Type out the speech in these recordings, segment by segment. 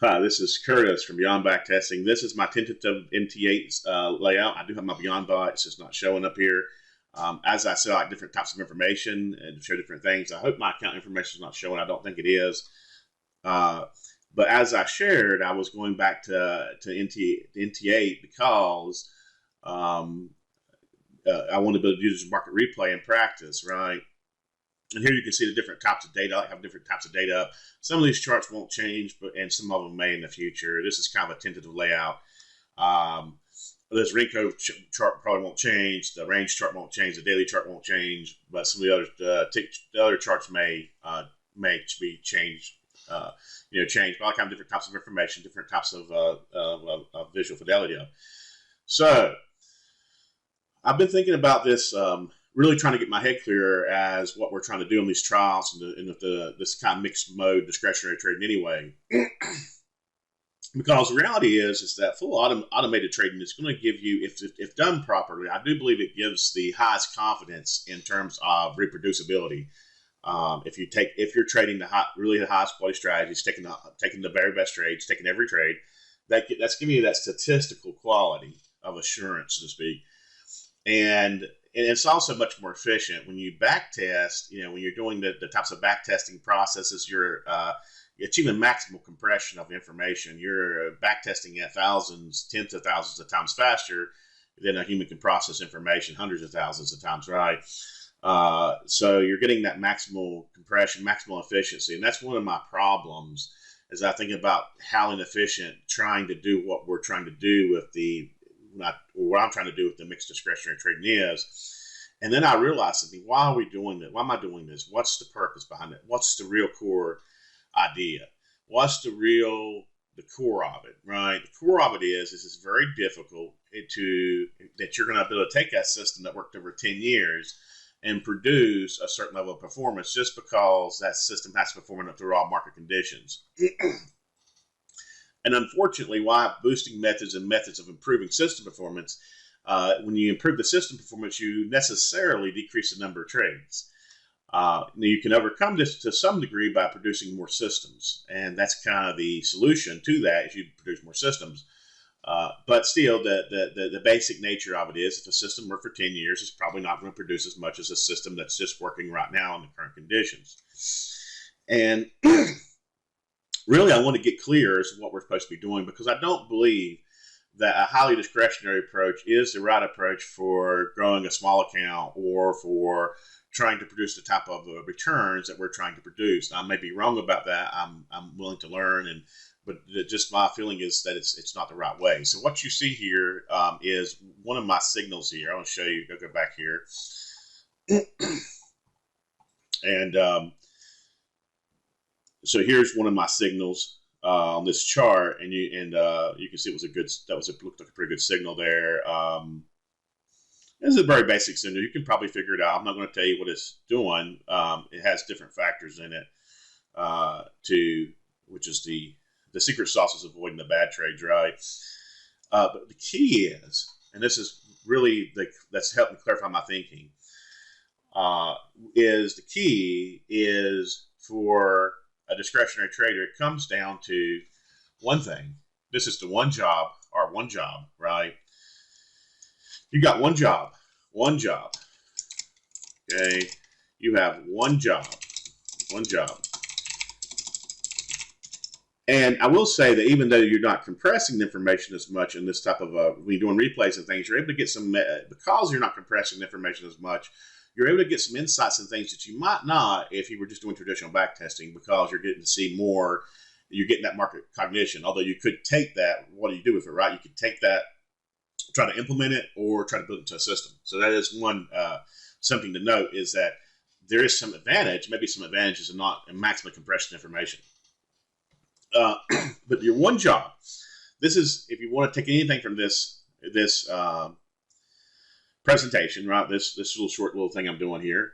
Hi, this is Curtis from Beyond Backtesting. This is my tentative MT8 layout. I do have my Beyond Bot. It's just not showing up here. As I select different types of information and show different things, I hope my account information is not showing. I don't think it is. But as I shared, I was going back to NT8 because I want to be able to use market replay in practice, right? And here you can see the different types of data. I have different types of data. Some of these charts won't change, and some of them may in the future. This is kind of a tentative layout. This Renko chart probably won't change. The range chart won't change. The daily chart won't change. But some of the other charts may be changed. Change. But I have different types of information, different types of visual fidelity. So I've been thinking about this. Really trying to get my head clear as what we're trying to do in these trials and with this kind of mixed mode discretionary trading anyway. Because the reality is that full automated trading is going to give you, if done properly, I do believe it gives the highest confidence in terms of reproducibility. If you're trading the highest quality strategies, taking the very best trades, taking every trade, that's giving you that statistical quality of assurance, so to speak. And it's also much more efficient when you back test. When you're doing the types of back testing processes, you're achieving maximal compression of information. You're back testing at thousands, tens of thousands of times faster than a human can process information, hundreds of thousands of times, right? So you're getting that maximal compression, maximal efficiency, and that's one of my problems as I think about how inefficient trying to do what we're trying to do with what I'm trying to do with the mixed discretionary trading is. And then I realized something. Why are we doing this? Why am I doing this? What's the purpose behind it? What's the real core idea? What's the core of it, right? The core of it is it's very difficult that you're going to be able to take that system that worked over 10 years and produce a certain level of performance just because that system has to perform through all market conditions. And unfortunately, why boosting methods and methods of improving system performance, when you improve the system performance, you necessarily decrease the number of trades. You can overcome this to some degree by producing more systems. And that's kind of the solution to that, is you produce more systems. But still, the basic nature of it is if a system worked for 10 years, it's probably not going to produce as much as a system that's just working right now in the current conditions. And really, I want to get clear as to what we're supposed to be doing, because I don't believe that a highly discretionary approach is the right approach for growing a small account or for trying to produce the type of returns that we're trying to produce. Now, I may be wrong about that. I'm willing to learn, but just my feeling is that it's not the right way. So what you see here is one of my signals here. I want to show you. Go back here, and so here's one of my signals on this chart, and you can see it looked like a pretty good signal there. This is a very basic signal. You can probably figure it out. I'm not going to tell you what it's doing. It has different factors in it, which is the secret sauce is avoiding the bad trades, right? But the key is, and this is really that's helped me clarify my thinking, is the key is for a discretionary trader, it comes down to one thing. This is the one job, right? You got one job. Okay, you have one job. And I will say that even though you're not compressing the information as much in this type of when you're doing replays and things, you're able to get some, because you're not compressing the information as much, you're able to get some insights and things that you might not if you were just doing traditional back testing, because you're getting to see more, you're getting that market cognition. Although you could take that, what do you do with it, right? You could take that, try to implement it, or try to build it into a system. So that is one something to note, is that there is some advantage, maybe some advantages in not in maximally compressing information. But your one job, this is, if you want to take anything from this presentation, right? This little thing I'm doing here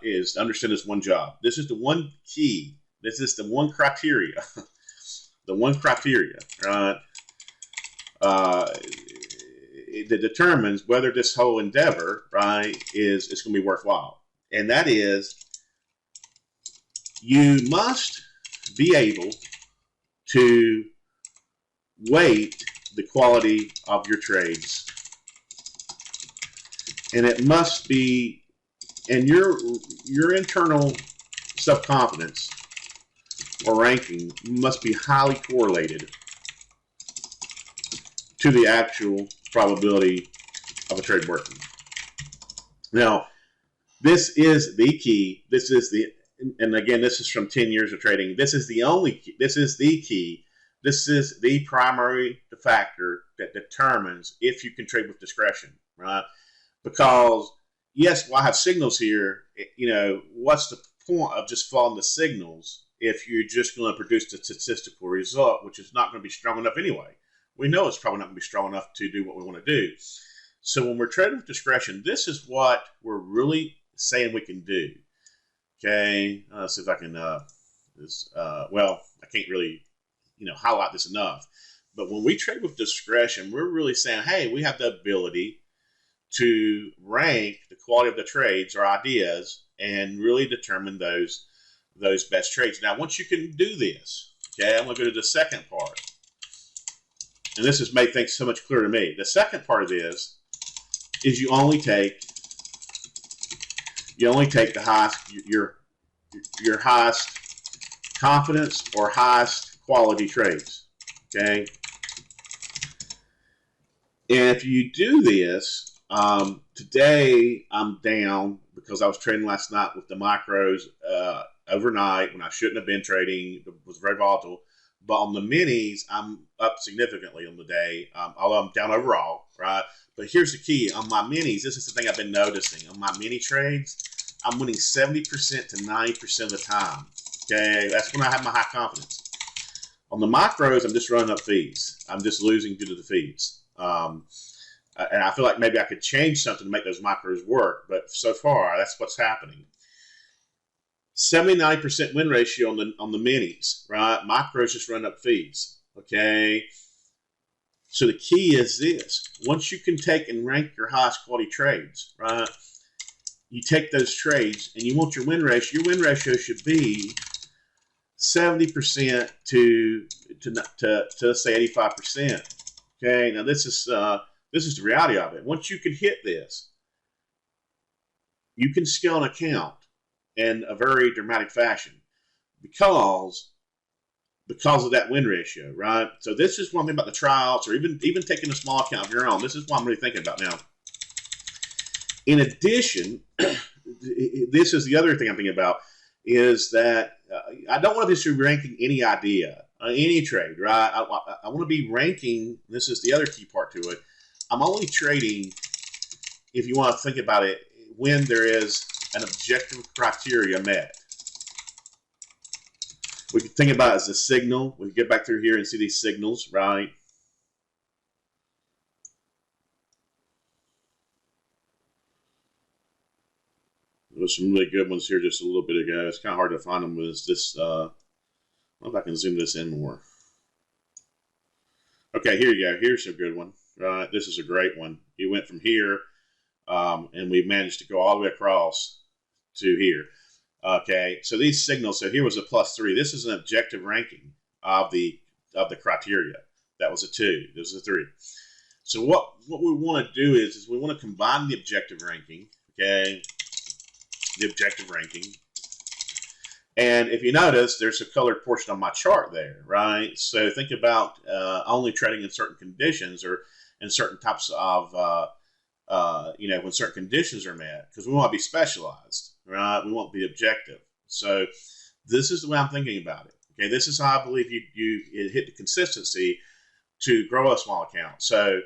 is to understand this one job. This is the one key. This is the one criteria. Right? That determines whether this whole endeavor, right, is going to be worthwhile. And that is, you must be able to weight the quality of your trades, and it must be, and your internal self-confidence or ranking must be highly correlated to the actual probability of a trade working. Now, this is the key. This is the, and again, this is from 10 years of trading. This is the only key. This is the key. This is the primary factor that determines if you can trade with discretion, right? Because, yes, well, I have signals here. You know, what's the point of just following the signals if you're just going to produce the statistical result, which is not going to be strong enough anyway? We know it's probably not going to be strong enough to do what we want to do. So when we're trading with discretion, this is what we're really saying we can do. Okay, let's see if I can, well, I can't really, highlight this enough. But when we trade with discretion, we're really saying, hey, we have the ability to rank the quality of the trades or ideas and really determine those best trades. Now, once you can do this, okay, I'm going to go to the second part. And this has made things so much clearer to me. The second part of this is you only take the highest, your highest confidence or highest quality trades. Okay. And if you do this, today I'm down because I was trading last night with the micros overnight when I shouldn't have been trading. It was very volatile. But on the minis, I'm up significantly on the day, although I'm down overall, right? But here's the key. On my minis, this is the thing I've been noticing. On my mini trades, I'm winning 70% to 90% of the time. Okay, that's when I have my high confidence. On the micros, I'm just running up fees. I'm just losing due to the fees. And I feel like maybe I could change something to make those micros work, but so far, that's what's happening. 79% win ratio on the minis, right? Micros just run up fees, okay? So the key is this. Once you can take and rank your highest quality trades, right? You take those trades and you want your win ratio. Your win ratio should be 70% to say 85%. Okay, now this is the reality of it. Once you can hit this, you can scale an account in a very dramatic fashion because of that win ratio, right? So this is one thing about the tryouts, or even taking a small account of your own. This is what I'm really thinking about now. In addition, this is the other thing I'm thinking about, is that I don't want to just be ranking any idea, any trade, right? I want to be ranking, this is the other key part to it, I'm only trading, if you want to think about it, when there is an objective criteria met. We can think about it as a signal. We can get back through here and see these signals, right? There's some really good ones here just a little bit ago. It's kind of hard to find them. Was this, I don't know if I can zoom this in more. Okay, here you go. Here's a good one, right? This is a great one. It went from here, and we managed to go all the way across to here. Okay, so these signals, so here was a +3. This is an objective ranking of the criteria. That was a 2. This is a 3. So what we want to do is we want to combine the objective ranking, okay, the objective ranking. And if you notice, there's a colored portion on my chart there, right? So think about only trading in certain conditions or in certain types of, when certain conditions are met, because we want to be specialized, right? We want to be objective. So this is the way I'm thinking about it. Okay, this is how I believe you hit the consistency to grow a small account. So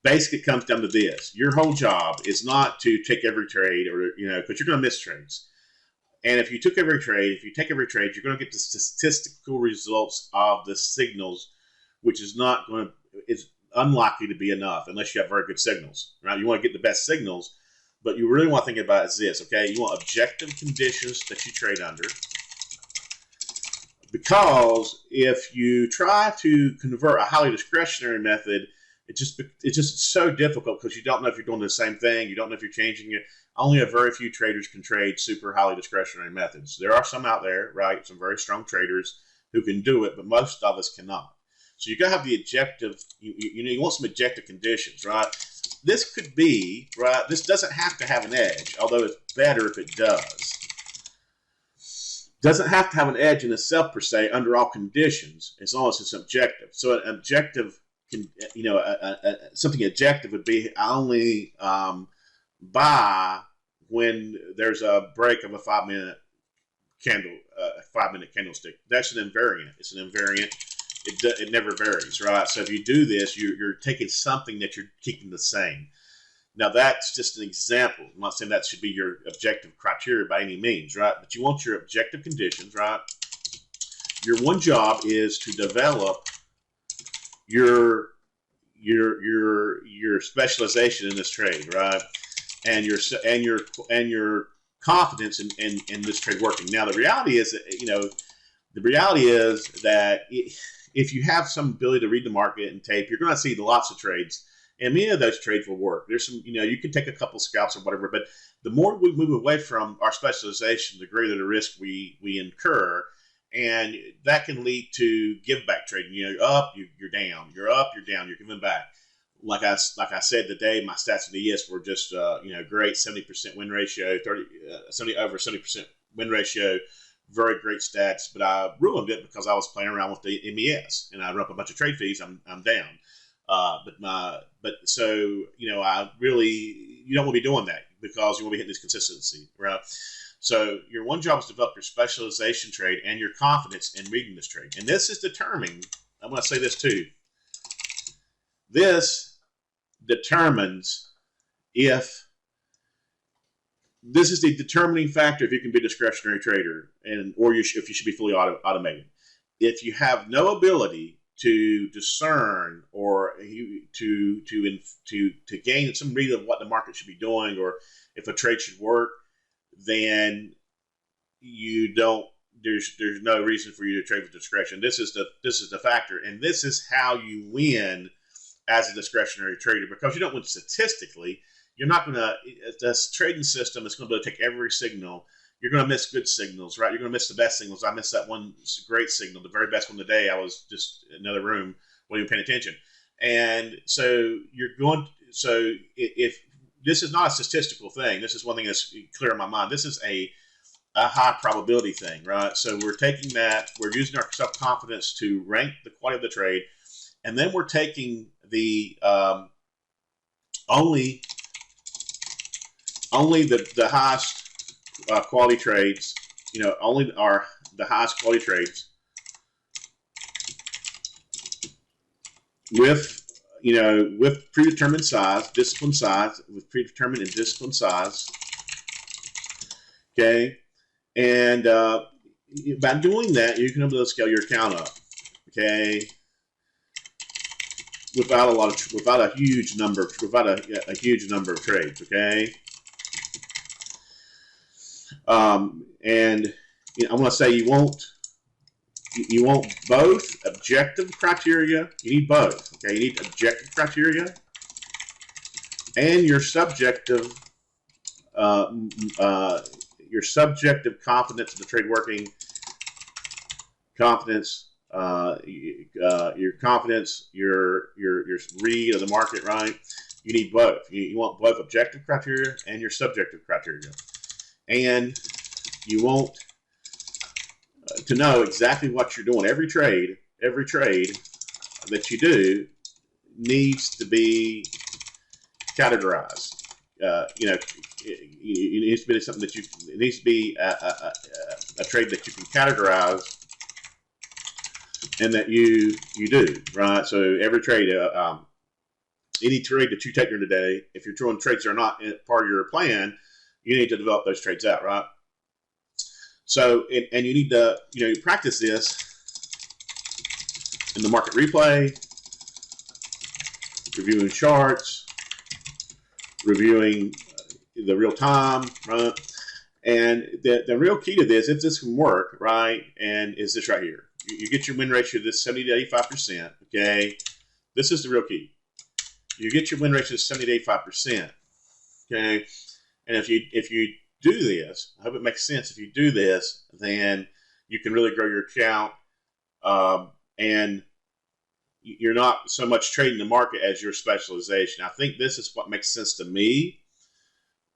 basically, it comes down to this. Your whole job is not to take every trade, or because you're going to miss trades. And if you take every trade, you're going to get the statistical results of the signals, which is unlikely to be enough unless you have very good signals, right? You want to get the best signals, but you really want to think about it as this, okay? You want objective conditions that you trade under, because if you try to convert a highly discretionary method, it's just so difficult because you don't know if you're doing the same thing. You don't know if you're changing it. Only a very few traders can trade super highly discretionary methods. There are some out there, right? Some very strong traders who can do it, but most of us cannot. So you got to have the objective, you want some objective conditions, right? This could be, right, this doesn't have to have an edge, although it's better if it does. Doesn't have to have an edge in itself per se under all conditions, as long as it's objective. So an objective, can, something objective would be I only buy when there's a break of a 5-minute candlestick. That's an invariant. It's an invariant. It never varies, right? So if you do this, you're taking something that you're keeping the same. Now, that's just an example. I'm not saying that should be your objective criteria by any means, right? But you want your objective conditions, right? Your one job is to develop your specialization in this trade, right? And your confidence in this trade working. Now, the reality is that if you have some ability to read the market and tape, you're going to see lots of trades. And many of those trades will work. There's some, you can take a couple scalps or whatever, but the more we move away from our specialization, the greater the risk we incur. And that can lead to give back trading. You're up, you're down. You're up, you're down. You're giving back. Like I said today, my stats in the ES were just great. 70% win ratio, 70% win ratio. Very great stats. But I ruined it because I was playing around with the MES and I run up a bunch of trade fees. I'm down. I really, you don't want to be doing that because you want to be hitting this consistency, right? So your one job is to develop your specialization trade and your confidence in reading this trade. And this is determined, I'm going to say this too. This determines if, this is the determining factor if you can be a discretionary trader or if you should be fully automated. If you have no ability to discern or to gain some read of what the market should be doing or if a trade should work, then you don't. There's no reason for you to trade with discretion. This is the factor, and this is how you win as a discretionary trader because you don't win statistically. You're not going to. This trading system is going to be able to take every signal. You're going to miss good signals, right? You're going to miss the best signals. I missed that one great signal, the very best one today. I was just in another room, wasn't even paying attention. And so if this is not a statistical thing, this is one thing that's clear in my mind. This is a high probability thing, right? So we're taking that, we're using our self-confidence to rank the quality of the trade, and then we're taking the only the highest quality trades, only the highest quality trades with predetermined size, disciplined size, with predetermined and disciplined size. Okay, and by doing that, you can be able to scale your account up. Okay, without a huge number of trades. Okay. I want to say you want both objective criteria. You need both. Okay, you need objective criteria and your subjective confidence in the trade working, your confidence, your read of the market. Right? You need both. You want both objective criteria and your subjective criteria. And you want to know exactly what you're doing. Every trade that you do needs to be categorized. It needs to be something that it needs to be a trade that you can categorize and that you do, right? So every trade, any trade that you take during the day, if you're throwing trades that are not part of your plan, you need to develop those trades out, right? So, and you need to, practice this in the market replay, reviewing charts, reviewing the real time, right? And the real key to this, if this can work, right, and is this right here. You get your win ratio to this 70 to 85%, okay? This is the real key. You get your win ratio to 70 to 85%, okay? And if you do this, I hope it makes sense. If you do this, then you can really grow your account and you're not so much trading the market as your specialization. I think this is what makes sense to me.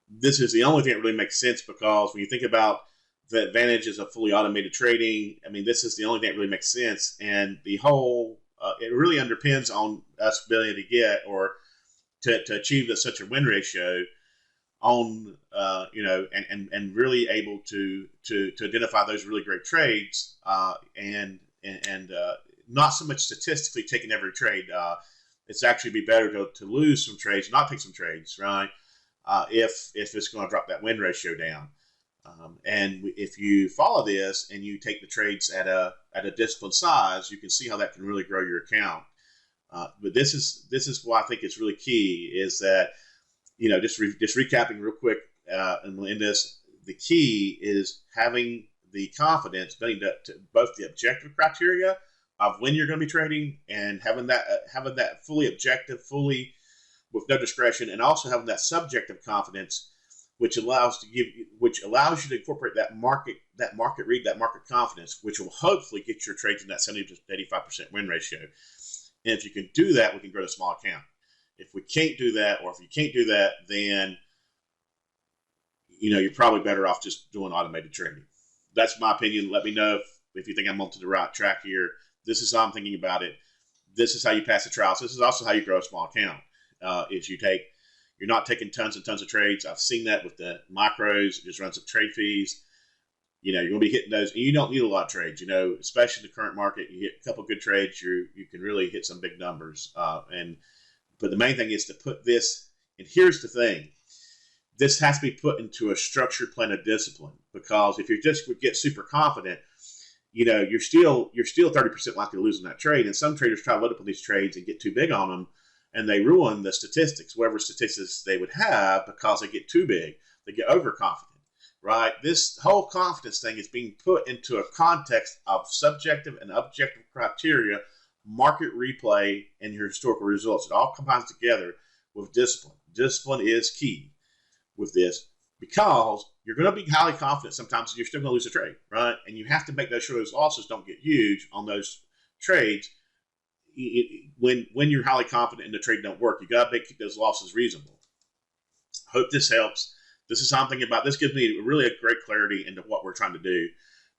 This is the only thing that really makes sense, because when you think about the advantages of fully automated trading, I mean, this is the only thing that really makes sense. And the whole, it really underpins on us being able to get or to achieve such a win ratio on, and really able to identify those really great trades, and not so much statistically taking every trade. It's actually be better to lose some trades, not take some trades, right? If it's going to drop that win ratio down. And if you follow this and you take the trades at a disciplined size, you can see how that can really grow your account. But this is why I think it's really key, is that, just recapping real quick, and in this, the key is having the confidence, being to both the objective criteria of when you're going to be trading, and having that fully objective, fully with no discretion, and also having that subjective confidence, which allows you to incorporate that market read, that market confidence, which will hopefully get your trades in that 70 to 85% win ratio. And if you can do that, we can grow a small account. If we can't do that, or if you can't do that, then you're probably better off just doing automated trading. That's my opinion. Let me know if you think I'm on to the right track here. This is how I'm thinking about it. This is how you pass the trials. This is also how you grow a small account. You're not taking tons and tons of trades. I've seen that with the micros. It just runs up trade fees. You're going to be hitting those, and you don't need a lot of trades. Especially in the current market, you hit a couple good trades, you can really hit some big numbers. But the main thing is to put this. And here's the thing: this has to be put into a structured plan of discipline. Because if you just get super confident, you're still 30% likely to lose in that trade. And some traders try to load up on these trades and get too big on them, and they ruin the statistics, whatever statistics they would have, because they get too big. They get overconfident, right? This whole confidence thing is being put into a context of subjective and objective criteria, market replay, and your historical results. It all combines together with discipline. Discipline is key with this, because you're going to be highly confident sometimes, and you're still going to lose a trade, right? And you have to make sure those losses don't get huge on those trades. When you're highly confident and the trade don't work, you got to keep those losses reasonable. Hope this helps. This is how I'm thinking about. This gives me really a great clarity into what we're trying to do,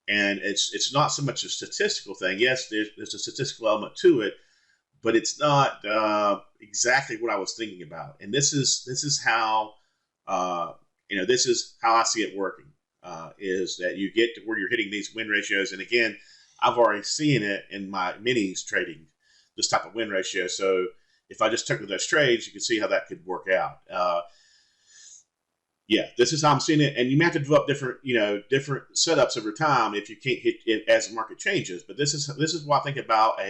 and it's not so much a statistical thing. Yes, there's a statistical element to it, but it's not exactly what I was thinking about. And this is how this is how I see it working. Is that you get to where you're hitting these win ratios, and again, I've already seen it in my minis trading, this type of win ratio. So if I just took those trades, you can see how that could work out. This is how I'm seeing it. And you may have to develop different setups over time if you can't hit it as the market changes. But this is what I think about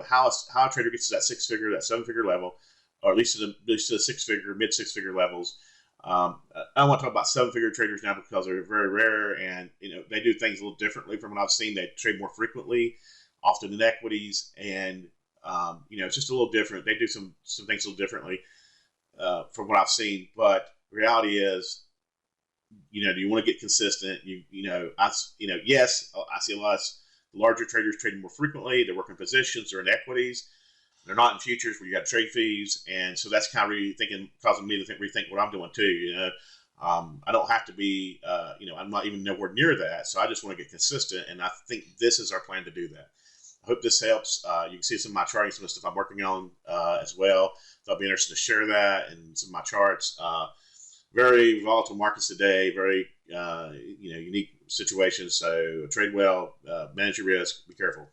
how a trader gets to that 6-figure, that 7-figure level, or at least to the 6-figure, mid 6-figure levels. I don't want to talk about 7-figure traders now, because they're very rare, and they do things a little differently from what I've seen. They trade more frequently, often in equities, and it's just a little different. They do some things a little differently from what I've seen. But the reality is, do you want to get consistent? Yes, I see a lot of larger traders trading more frequently. They're working positions, they're in equities. They're not in futures where you got trade fees. And so that's kind of causing me to rethink what I'm doing too. I don't have to be, I'm not even nowhere near that. So I just want to get consistent. And I think this is our plan to do that. I hope this helps. You can see some of my charting, some of the stuff I'm working on as well. So I'll be interested to share that and some of my charts. Very volatile markets today, very unique situations. So trade well, manage your risk, be careful.